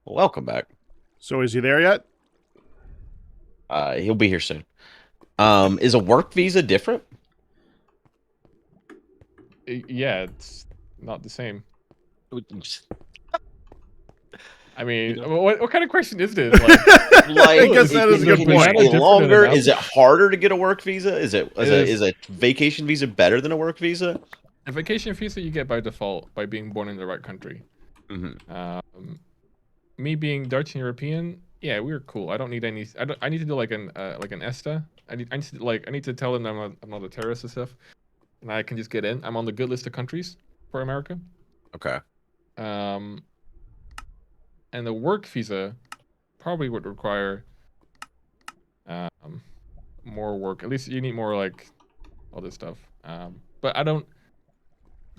Welcome back. So is he there yet? He'll be here soon. Is a work visa different? Yeah, it's not the same. I mean, what kind of question is this? Like, I guess that is a good point. Is it longer? Is it harder to get a work visa? Is a vacation visa better than a work visa? A vacation visa you get by default by being born in the right country. Mm-hmm. Me being Dutch and European, yeah, we're cool. I don't need any. I need to do like an ESTA. I need to tell them I'm not a terrorist and stuff, and I can just get in. I'm on the good list of countries for America. Okay. And the work visa probably would require more work. At least you need more like all this stuff. But I don't.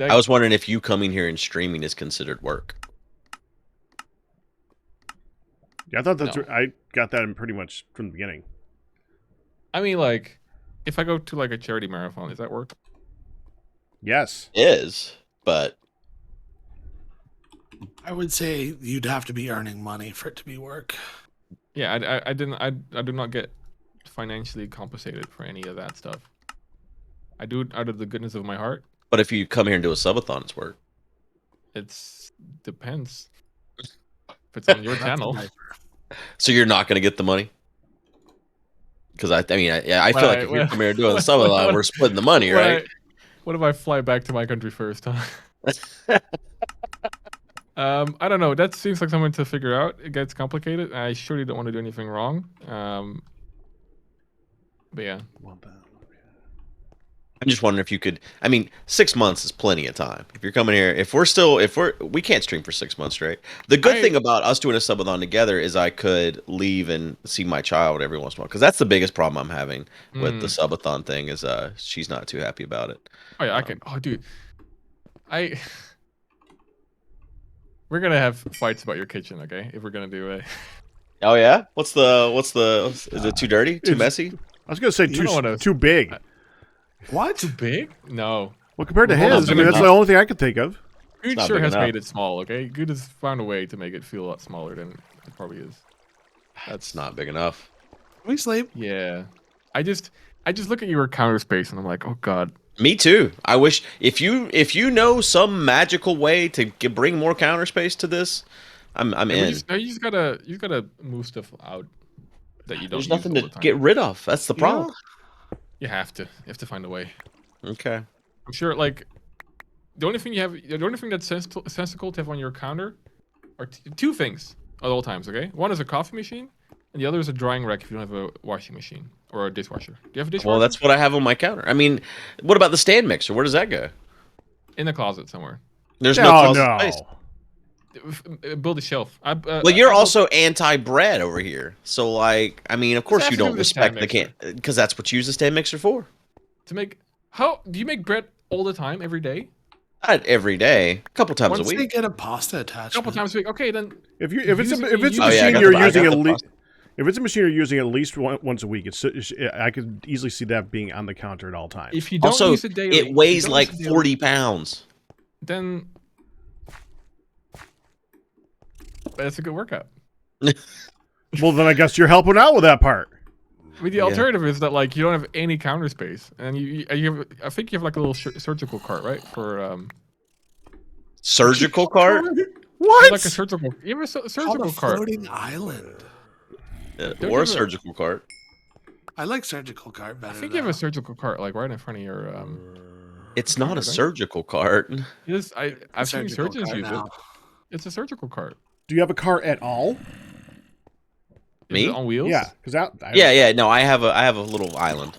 I was wondering if you coming here and streaming is considered work. Yeah, I thought that's. No. I got that in pretty much from the beginning. I mean, like, if I go to like a charity marathon, is that work? Yes, it is, but I would say you'd have to be earning money for it to be work. Yeah, I do not get financially compensated for any of that stuff. I do it out of the goodness of my heart. But if you come here and do a subathon, it's work. It depends. If it's on your channel. So you're not going to get the money? Because I feel like if you're coming here doing a subathon, we're splitting the money, right? What if I fly back to my country first, huh? I don't know. That seems like something to figure out. It gets complicated. I surely don't want to do anything wrong. But yeah. I'm just wondering if you could. I mean, 6 months is plenty of time. If you're coming here, we can't stream for 6 months straight. The good thing about us doing a subathon together is I could leave and see my child every once in a while, because that's the biggest problem I'm having with the subathon thing is she's not too happy about it. Oh yeah, I can. Oh dude, we're gonna have fights about your kitchen, okay? If we're gonna do it. Oh yeah, what's the? Is it too dirty? Too messy? I was gonna say too big. What? Too big? No. Well, compared to his, I mean, that's the only thing I could think of. Good sure has made it small, okay? Good has found a way to make it feel a lot smaller than it probably is. That's not big enough. We sleep. Yeah. I just look at your counter space and I'm like, oh god. Me too. I wish if you know some magical way to bring more counter space to this, I'm in. You just gotta move stuff out that you don't. There's nothing to get rid of. That's the problem. You have to find a way. Okay. I'm sure, like, the only thing that's sensible to have on your counter are two things at all times, okay? One is a coffee machine, and the other is a drying rack if you don't have a washing machine or a dishwasher. Do you have a dishwasher? Well, that's what I have on my counter. I mean, what about the stand mixer? Where does that go? In the closet somewhere. There's no closet space. Build a shelf. Well, you're also anti-bread over here. So, like, I mean, of course you don't respect the can, because that's what you use the stand mixer for. To make, how do you make bread all the time, every day? Not every day, a couple times a week. Once they get a pasta attachment. A couple times a week. Okay, then. If it's a machine you're using at least, if it's a machine you're using at least once a week, I could easily see that being on the counter at all times. If you don't use it daily, it weighs like 40 pounds. Then. That's a good workout. Well, then I guess you're helping out with that part. I mean, the alternative is that, like, you don't have any counter space, and you have, I think you have like a little surgical cart, right? For surgical cart. What? Like a surgical. You have a surgical cart. Floating island. Or a surgical cart. I like surgical cart better. I think you have a surgical cart, like right in front of your. It's not a surgical cart. It is. I've seen surgeons use it. It's a surgical cart. Do you have a cart at all? Me? Is it on wheels? Yeah, because yeah. No, I have a little island.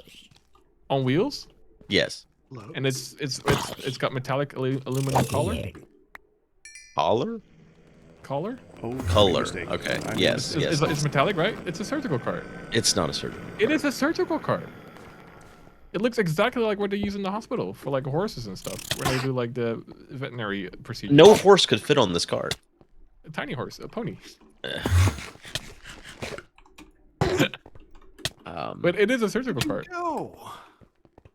On wheels? Yes. And it's got metallic aluminum collar. Collar? Collar? Oh, color. Okay. Yes. It's metallic, right? It's a surgical cart. It's not a surgical cart. It is a surgical cart. It looks exactly like what they use in the hospital for like horses and stuff, where they do like the veterinary procedures. No horse could fit on this cart. A tiny horse, a pony. But it is a surgical cart. No.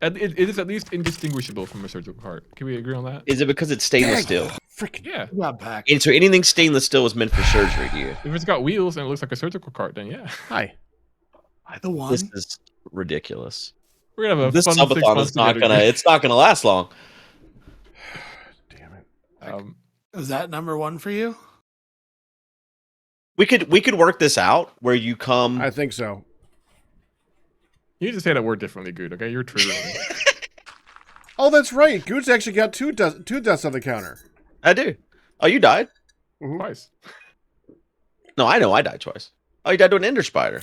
It is at least indistinguishable from a surgical cart. Can we agree on that? Is it because it's stainless steel? Freaking Yeah. Not back. And so anything stainless steel is meant for surgery to you. If it's got wheels and it looks like a surgical cart, then yeah. hi. The one. This is ridiculous. We're gonna have a This fun 6 subathon months is not together, gonna. dude. It's not gonna last long. Damn it. Is that number one for you? We could work this out where you come. I think so. You need to say that word differently, Good. Okay, you're triggering me. Oh, that's right. Goose actually got two deaths on the counter. I do. Oh, you died? Twice. No, I know. I died twice. Oh, you died to an ender spider.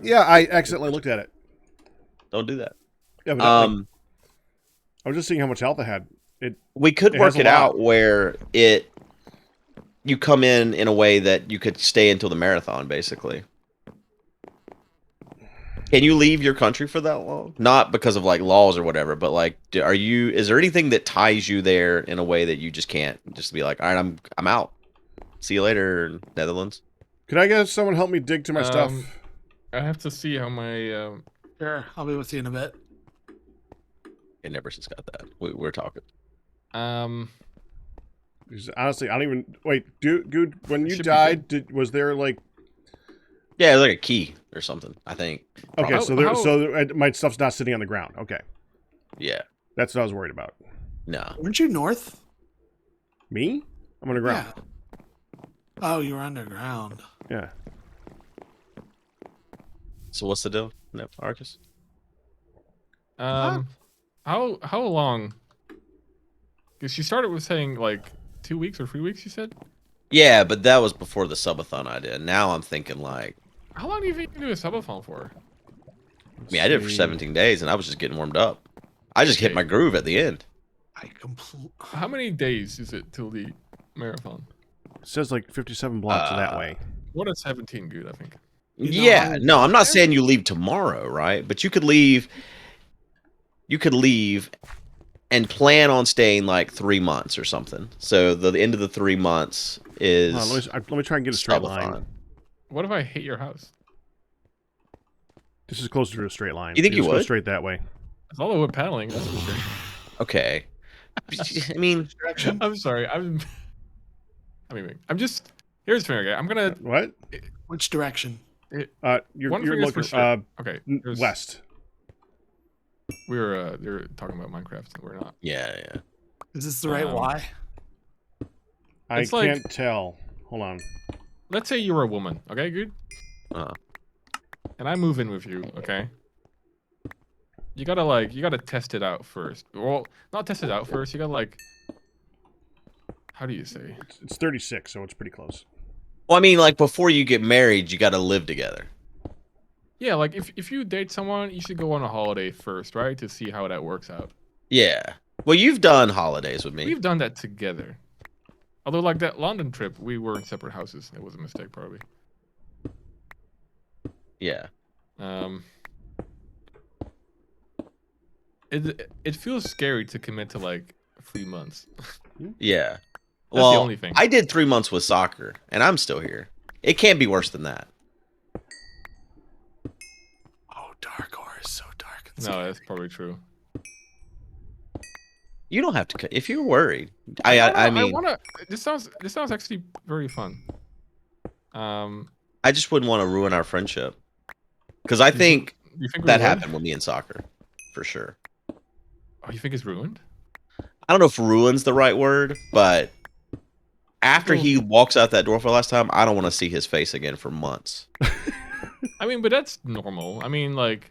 Yeah, I accidentally looked at it. Don't do that. Yeah, but I was just seeing how much health I had. We could It work has a it lot. out where you come in a way that you could stay until the marathon, basically. Can you leave your country for that long? Not because of like laws or whatever, but like, is there anything that ties you there in a way that you just can't just be like, all right, I'm out. See you later, Netherlands. Could I get someone help me dig to my stuff? I have to see how my Sure, I'll be with you in a bit. And Nebris has got that. We're talking. Because honestly, I don't even wait. Dude, when you Should be died, was there like? Yeah, it's like a key or something. I think. Okay, Probably. so my stuff's not sitting on the ground. Okay, Yeah. that's what I was worried about. No. Weren't you north? Me? I'm underground. Yeah. Oh, you were underground. Yeah. So what's the deal, Arcus? how long? Because she started with saying like 2 weeks or 3 weeks. You said. Yeah, but that was before the subathon I did. Now I'm thinking like, How long do you think you can do a subathon for? I mean, I did it for 17 days, and I was just getting warmed up. I just hit my groove at the end. How many days is it till the marathon? It says like 57 blocks that way. What is 17, Good? I think. Yeah, no, I'm not saying you leave tomorrow, right? But you could leave. You could leave and plan on staying like 3 months or something. So the end of the 3 months is. Let me try and get a straight line. What if I hit your house? This is closer to a straight line. You think you just would? go straight that way? It's all the wood paddling. That's for sure. Okay. I mean, I'm sorry. I'm just. Here's the thing. Okay, I'm gonna. What? Which direction? You're One thing is for looking sure. Okay. there's- west. They're talking about Minecraft, and we're not. yeah. Is this the right Y? I It's like- can't tell. Hold on. Let's say you were a woman. Okay, Good. Uh, And I move in with you. Okay. You gotta test it out first. Well, not test it out first. You gotta like. How do you say? It's 36, so it's pretty close. well, I mean, like before you get married, you got to live together. Yeah, like if you date someone, you should go on a holiday first, right? To see how that works out. Yeah. Well, you've done holidays with me. We've done that together. Although, like that London trip, we were in separate houses. It was a mistake, probably. Yeah. It feels scary to commit to like 3 months. Yeah. the Well, only thing. I did 3 months with soccer, and I'm still here. It can't be worse than that. Oh, dark ore is so dark. And No, that's probably true. You don't have to. If you're worried, I mean, This sounds actually very fun. I just wouldn't want to ruin our friendship because I think You think we that would? happened with me in soccer, for sure. Oh, you think it's ruined? I don't know if "ruin's" the right word, but after Well- he walks out that door for the last time, I don't want to see his face again for months. I mean, but that's normal. I mean, like,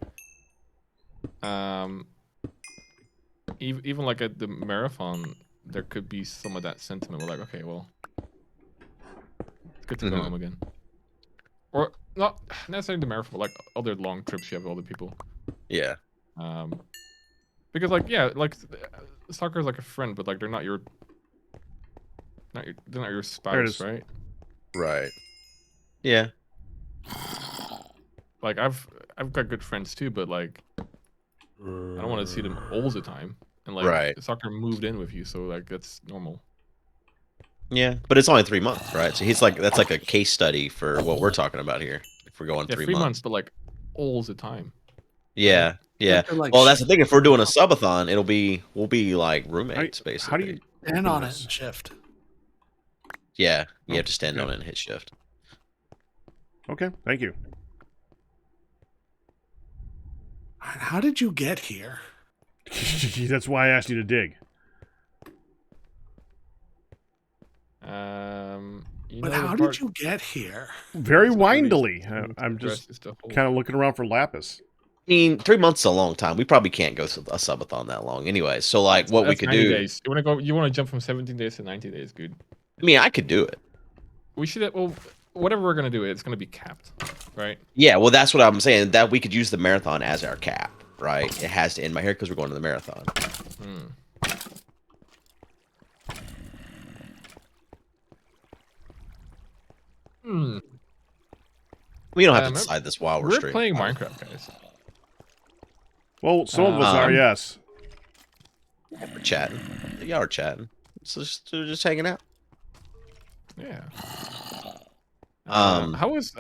even like at the marathon, there could be some of that sentiment. We're like, okay, well, it's good to go Mhm. home again. Or not necessarily the marathon, but like other long trips you have with other people. Yeah. Because like, yeah, like soccer is like a friend, but like they're not your spouse, is. right? Right. Yeah. Like I've got good friends too, but like I don't want to see them all the time. And like Right. soccer moved in with you, so like that's normal. Yeah, but it's only 3 months, right? So he's like, that's like a case study for what we're talking about here. If we're going Yeah, 3 3 months. months, but like all the time. Yeah. Yeah. Like Well, that's the thing. If we're doing a subathon, we'll be like roommates, basically. How do you stand on it and shift? Yeah, you have to stand okay. on it and hit shift. Okay, thank you. How did you get here? That's why I asked you to dig. But how did you get here? Very windily. I'm just kind of looking around for lapis. I mean, 3 months is a long time. We probably can't go to a subathon that long anyway. So, like, what we could do... days. You want to jump from 17 days to 90 days, dude. I mean, I could do it. We should... Well, whatever we're going to do, it's going to be capped, right? Yeah, well, that's what I'm saying. That we could use the marathon as our cap, right? It has to end my hair because we're going to the marathon. We don't have to decide this while we're streaming. Playing Minecraft, guys. Well, some of us are, yes. We're chatting. Y'all are chatting. So just hanging out. Yeah. How is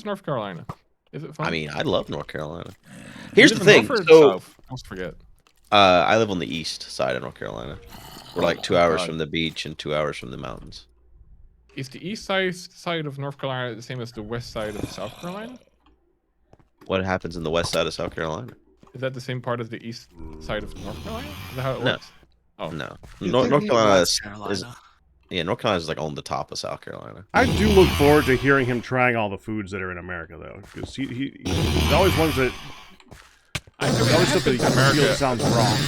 North Carolina? Is it fun? I mean, I love North Carolina. Here's the thing. So, South? I almost forget. I live on the east side of North Carolina. We're like 2 hours from the beach and 2 hours from the mountains. Is the east side of North Carolina the same as the west side of South Carolina? What happens in the west side of South Carolina? Is that the same part as the east side of North Carolina? Is that how it works? Oh no. North Carolina is yeah. North Carolina is like on the top of South Carolina. I do look forward to hearing him trying all the foods that are in America, though, because he's always ones that. Always stuff that America sounds wrong.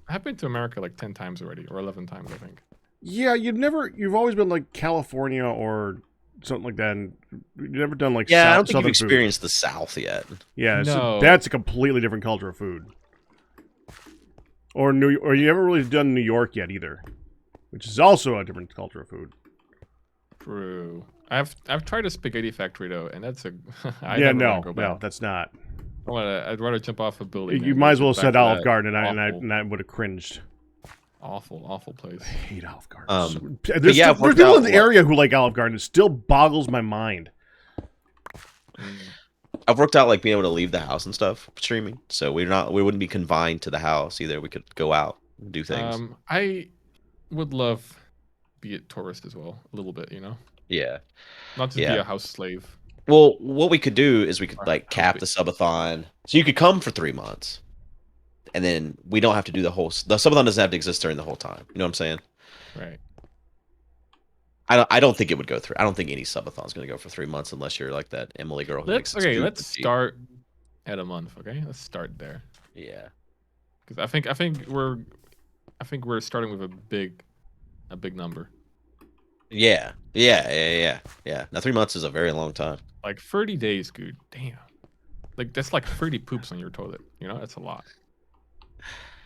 I've been to America like 10 times already, or 11 times, I think. Yeah, you've always been like California or something like that, and you've never done like I don't think Southern you've experienced the South yet. Yeah, so that's a completely different culture of food. Or you haven't really done New York yet either, which is also a different culture of food. True. I've tried a spaghetti factory though, and that's a no, that's not. I'd rather jump off a building. You might as well have said Olive Garden, and I would have cringed. Awful place. I hate Olive Garden. There's people in the area who like Olive Garden. It still boggles my mind. I've worked out like being able to leave the house and stuff streaming, so we wouldn't be confined to the house either. We could go out and do things. I would love be a tourist as well, a little bit, you know. Yeah. Not to be a house slave. Well, what we could do is we could like cap the subathon, so you could come for 3 months. And then we don't have to do the subathon doesn't have to exist during the whole time. You know what I'm saying? Right. I don't think it would go through. I don't think any subathon is going to go for 3 months unless you're like that Emily girl. Let's start at a month. Okay, let's start there. Yeah. Because I think we're starting with a big number. Yeah. Now 3 months is a very long time. Like 30 days, dude. Damn. Like that's like 30 poops on your toilet. You know, that's a lot.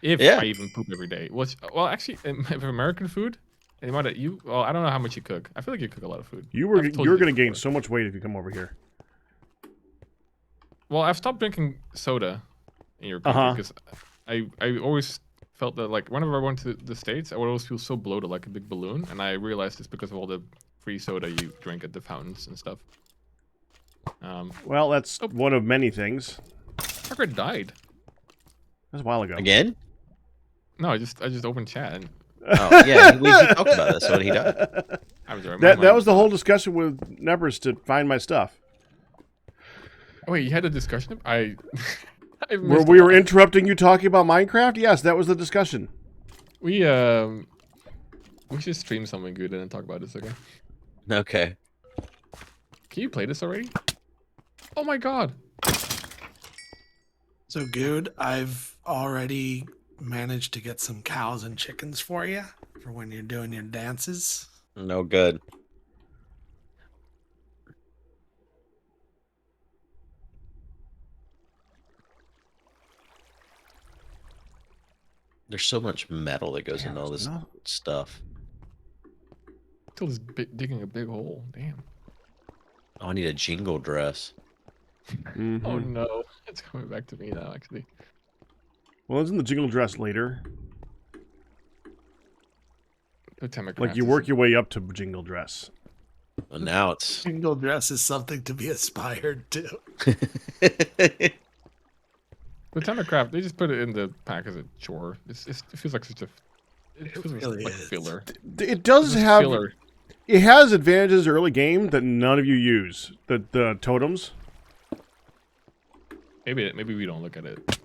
If I even poop every day. Well, actually, if American food, I don't know how much you cook. I feel like you cook a lot of food. You're going to gain so much weight if you come over here. Well, I've stopped drinking soda in your country because I always felt that like whenever I went to the States, I would always feel so bloated like a big balloon, and I realized it's because of all the free soda you drink at the fountains and stuff. Well, that's one of many things. Parker died. That's a while ago. Again? No, I just opened chat. And... Oh yeah, we talked about this. So he died. That was the whole discussion with Nebris to find my stuff. Oh, wait, you had a discussion? Where we were interrupting you talking about Minecraft? Yes, that was the discussion. We should stream something good and then talk about this again. Okay. Can you play this already? Oh my god. So good, I've already managed to get some cows and chickens for you for when you're doing your dances. No good. There's so much metal that goes into all this stuff. Till is digging a big hole. Damn. Oh, I need a jingle dress. Oh no, it's coming back to me now. Actually. Well, isn't the jingle dress later? Like you work your way up to jingle dress. Well, now it's jingle dress is something to be aspired to. The Tendercraft, they just put it in the pack as a chore. It feels like such a. It feels really like is. filler. It does It's have. filler. It has advantages early game that none of you use. The totems. Maybe we don't look at it.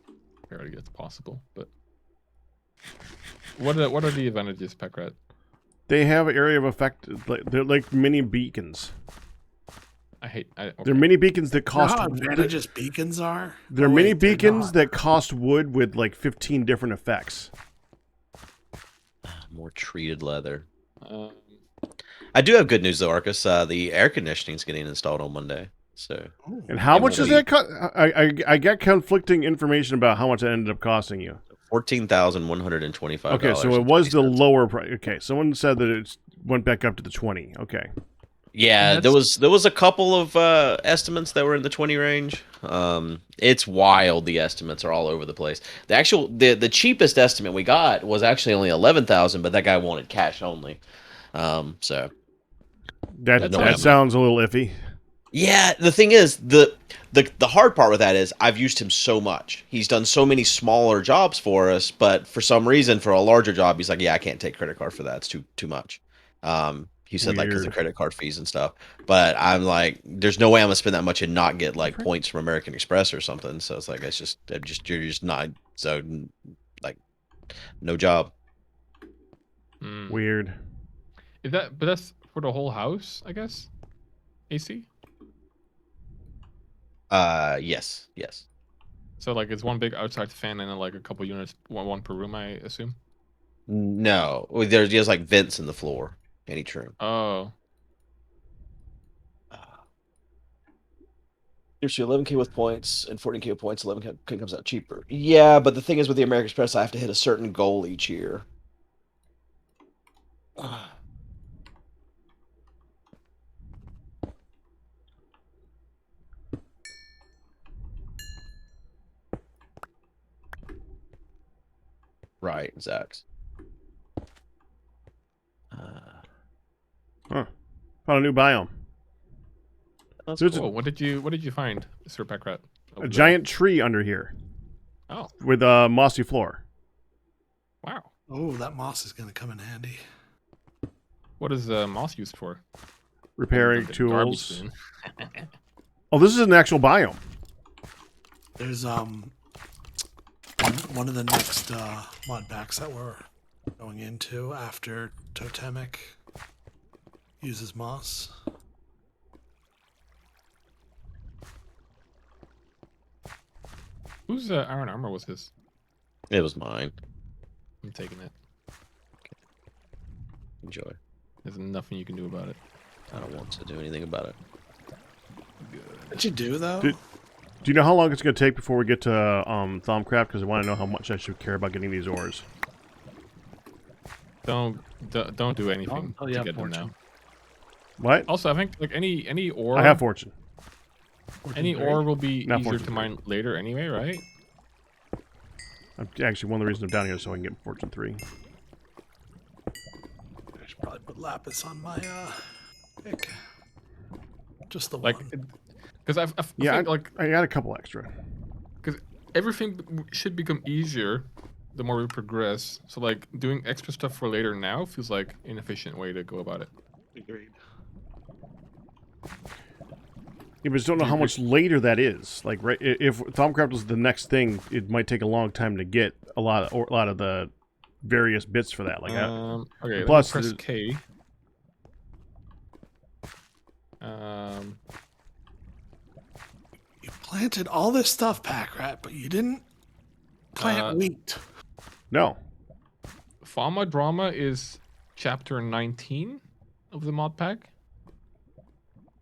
Apparently, it's possible, but what are the advantages, Packrat? They have area of effect. They're like mini beacons. Okay. They're mini beacons that You know cost. how advantageous beacons are? They're Oh, mini wait, they're beacons not. that cost wood with like 15 different effects. More treated leather. Um, I do have good news though, Arcus. The air conditioning's getting installed on Monday. So Ooh. And how It much won't does that cost? I get conflicting information about how much it ended up costing you. $14,125. Okay, so it was the lower price. Okay, someone said that it went back up to the 20. Okay. Yeah, there was a couple of estimates that were in the 20 range. It's wild. The estimates are all over the place. The cheapest estimate we got was actually only 11,000, but that guy wanted cash only. So That no way I'm- sounds a little iffy. Yeah, the thing is, the hard part with that is I've used him so much. He's done so many smaller jobs for us, but for some reason, for a larger job, he's like, yeah, I can't take credit card for that. It's too much. He said like because of Weird. credit card fees and stuff. But I'm like, there's no way I'm gonna spend that much and not get like points from American Express or something. So it's like you're just not so like no job. Weird. but that's for the whole house, I guess. AC. Yes. So like it's one big outside fan and then like a couple units, one per room, I assume. No, there's just like vents in the floor in each room. Oh, Gives you 11K with points and 14K with points. 11K comes out cheaper. Yeah, but the thing is with the American Express, I have to hit a certain goal each year. Right, Zax. Huh. Found a new biome. That's There's cool. What did you find, Sir Packrat? a giant tree under here Oh, with a mossy floor. wow. Oh, that moss is going to come in handy. What is moss used for? Repairing The garbage tools. bin. Oh, this is an actual biome. There's one of the next mod packs that we're going into after Totemic uses moss. Whose iron armor was his? It was mine. I'm taking it. Enjoy. There's nothing you can do about it. I don't want to do anything about it. What you do though? Do you know how long it's going to take before we get to Thaumcraft? Because I want to know how much I should care about getting these ores. Don't do anything Oh, yeah, to get them fortune. now. What? Also, I think like any ore, I have fortune. any ore will be Not easier fortune to three. mine later anyway, right? Actually, one of the reasons I'm down here is so I can get fortune 3. I should probably put lapis on my pick. Just the Like, one. because I Yeah, think like I got a couple extra. because everything should become easier the more we progress. So like doing extra stuff for later now feels like an inefficient way to go about it. Agreed. You just don't know how much later that is. Like, right? If Thaumcraft was the next thing, it might take a long time to get a lot of the various bits for that. Like, Okay, plus let me press there's- K. You planted all this stuff, Packrat, but you didn't plant wheat. no. Fauna Drama is chapter 19 of the mod pack.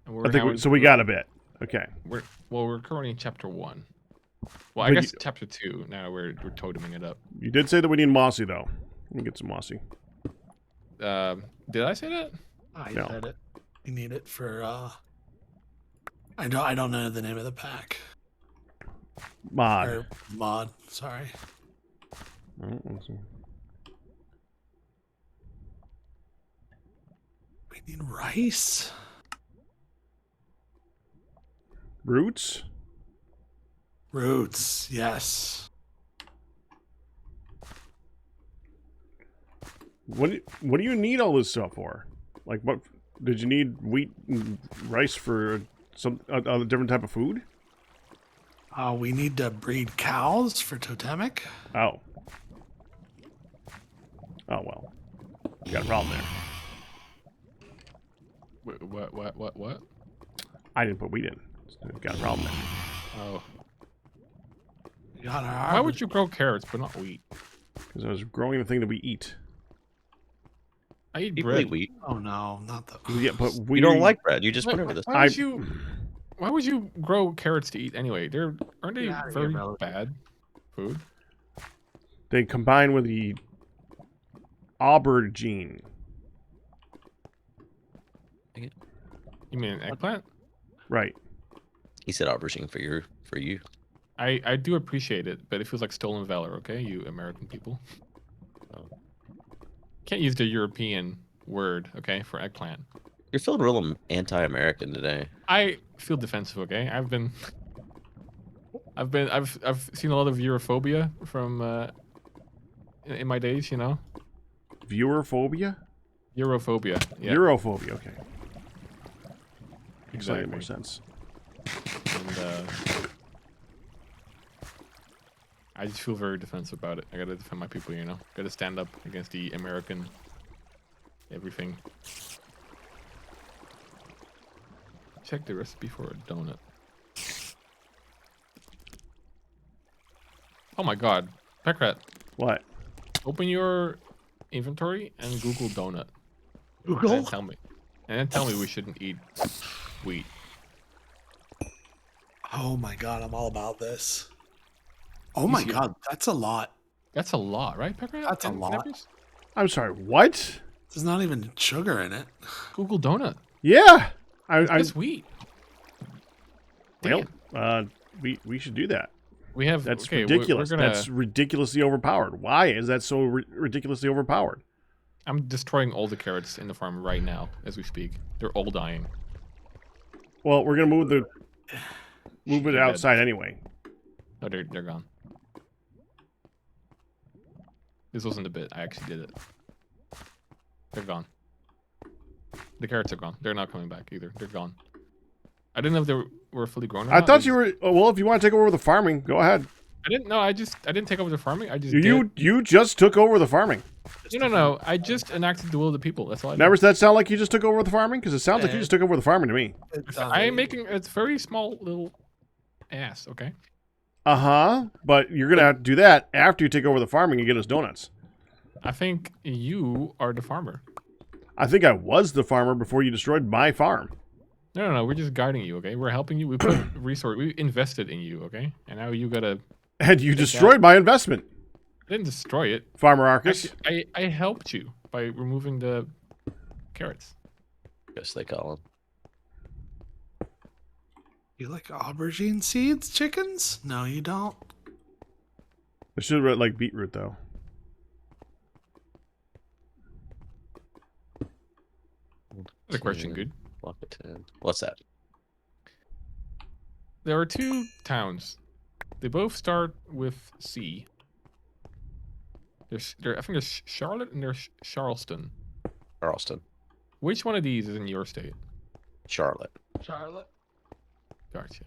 And we're I think now so. We got a bit. Okay. we're currently in chapter 1. Well, I But guess chapter 2. Now we're toteming it up. You did say that we need mossy though. Let me get some mossy. Did I say that? You No. said it. You need it for I don't know the name of the pack. Mod. Or mod, sorry. Oh, let's see. We need rice. Roots. Roots, yes. What do you need all this stuff for? Like, what did you need? Wheat and rice for some a different type of food? We need to breed cows for totemic. Oh. Oh well. You got a problem there. What? I didn't put wheat in. Got a problem there. Oh. We got Why would you grow carrots but not wheat? Because I was growing the thing that we eat. I eat People bread. eat wheat. Oh no, not the. Yeah, but we You don't like bread. You just Why, went over this. why would you grow carrots to eat anyway? Aren't they Get outta here, very brother. bad food? They combine with the aubergine. You mean an eggplant? Right. He said aubergine for you. I do appreciate it, but it feels like stolen valor, okay, you American people. Oh. Can't use the European word, okay, for eggplant. You're feeling real anti-American today. I feel defensive, okay? I've seen a lot of Europhobia from in my days, you know? Viewerphobia? Europhobia. Yeah. Europhobia, okay. Makes slightly Exactly. more sense. And I just feel very defensive about it. I gotta defend my people, you know? Gotta stand up against the American everything. Check the recipe for a donut. Oh my god. Peckrat, What? open your inventory and Google donut. And Google. then tell me. And then tell me we shouldn't eat wheat. Oh my god, I'm all about this. Oh my god, that's a lot. That's a lot, right, Peckrat? That's a And lot. Nebris? I'm sorry, what? There's not even sugar in it. Google donut. Yeah! I It's wheat. well, Damn. we should do that. We have That's okay, ridiculous. We're gonna, That's ridiculously overpowered. Why is that so ridiculously overpowered? I'm destroying all the carrots in the farm right now as we speak. They're all dying. Well, we're gonna move it They're dead. outside anyway. No, they're gone. This wasn't a bit. I actually did it. They're gone. The carrots are gone. They're not coming back either. They're gone. I didn't know if they were fully grown. Or I not. thought you were. Well, if you want to take over the farming, go ahead. I didn't know. I didn't take over the farming. I just You just took over the farming. No. I just enacted the will of the people. That's all I did. Never does that sound like you just took over the farming? Because it sounds like you just took over the farming to me. I am making it's very small little ass. Okay. But you're gonna have to do that after you take over the farming and get us donuts. I think you are the farmer. I think I was the farmer before you destroyed my farm. No. We're just guiding you. Okay. We're helping you. We put resource. We invested in you. Okay. And now you gotta. And you destroyed my investment, I didn't destroy it. Farmer Arcus. Actually, I helped you by removing the carrots. Guess they call him. You like aubergine seeds, chickens? No, you don't. I should have read like beetroot though. The question, good. Block of 10. What's that? There are two towns. They both start with C. I think there's Charlotte and there's Charleston. Charleston. Which one of these is in your state? Charlotte. Charlotte. Gotcha.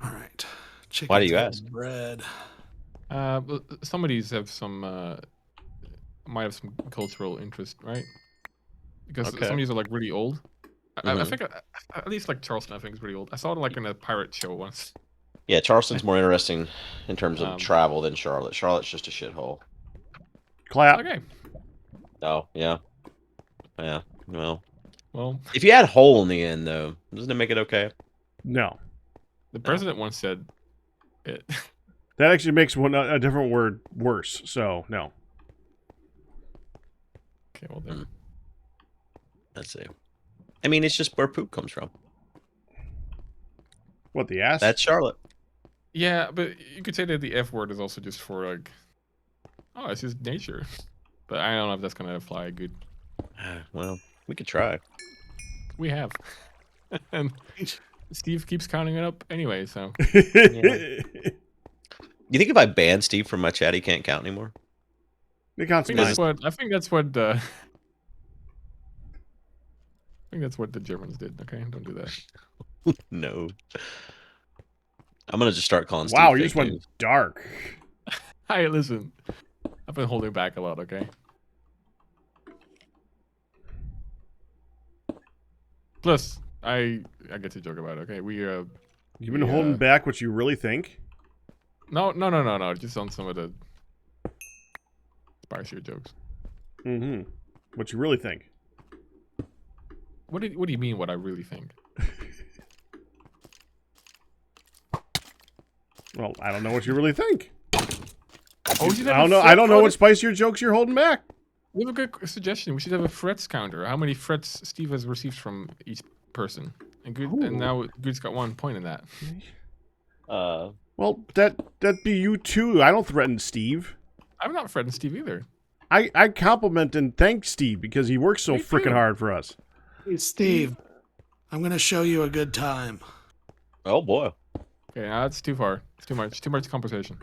All right. Chickens Why do you and ask? Bread. But some of these have some might have some cultural interest, right? Because Okay. some of these are like really old. I Mhm. think at least like Charleston, I think is really old. I saw it like in a pirate show once. Yeah, Charleston's more interesting in terms of Um, travel than Charlotte. Charlotte's just a shithole. Clap. Okay. Oh, yeah. Yeah. Well, Well, if you add hole in the end, though, doesn't it make it okay? No, the president once said it. that actually makes a different word worse. So no. Okay, well then. Let's see. I mean, it's just where poop comes from. What, the ass? That's Charlotte. Yeah, but you could say that the F word is also just for like, oh, it's just nature. But I don't know if that's gonna fly good. Well, we could try. We have. And Steve keeps counting it up anyway, so. You think if I ban Steve from my chat, he can't count anymore? It counts I mine. think that's what I think that's what the Germans did. Okay, don't do that. No. I'm gonna just start calling Steve Wow, you fake just went news. dark. Hi, listen. I've been holding back a lot. Okay. Plus, I get to joke about it. Okay, You've been holding back what you really think? No. Just on some of the spicier jokes. Mm-hmm. What you really think? What do you mean? What I really think? Well, I don't know what you really think. Oh, I don't know what spicier jokes you're holding back. We have a good suggestion. We should have a threats counter. How many threats Steve has received from each person, and now Good's got 1 point in that. Well, that'd be you too. I don't threaten Steve. I'm not threatening Steve either. I compliment and thank Steve because he works so Me freaking too. hard for us. Hey, Steve, I'm gonna show you a good time. oh boy. Okay, now that's too far. It's too much. Too much conversation.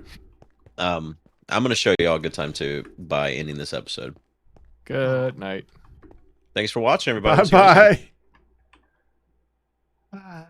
I'm gonna show you all a good time too by ending this episode. Good night. Thanks for watching, everybody. Bye bye. Bye.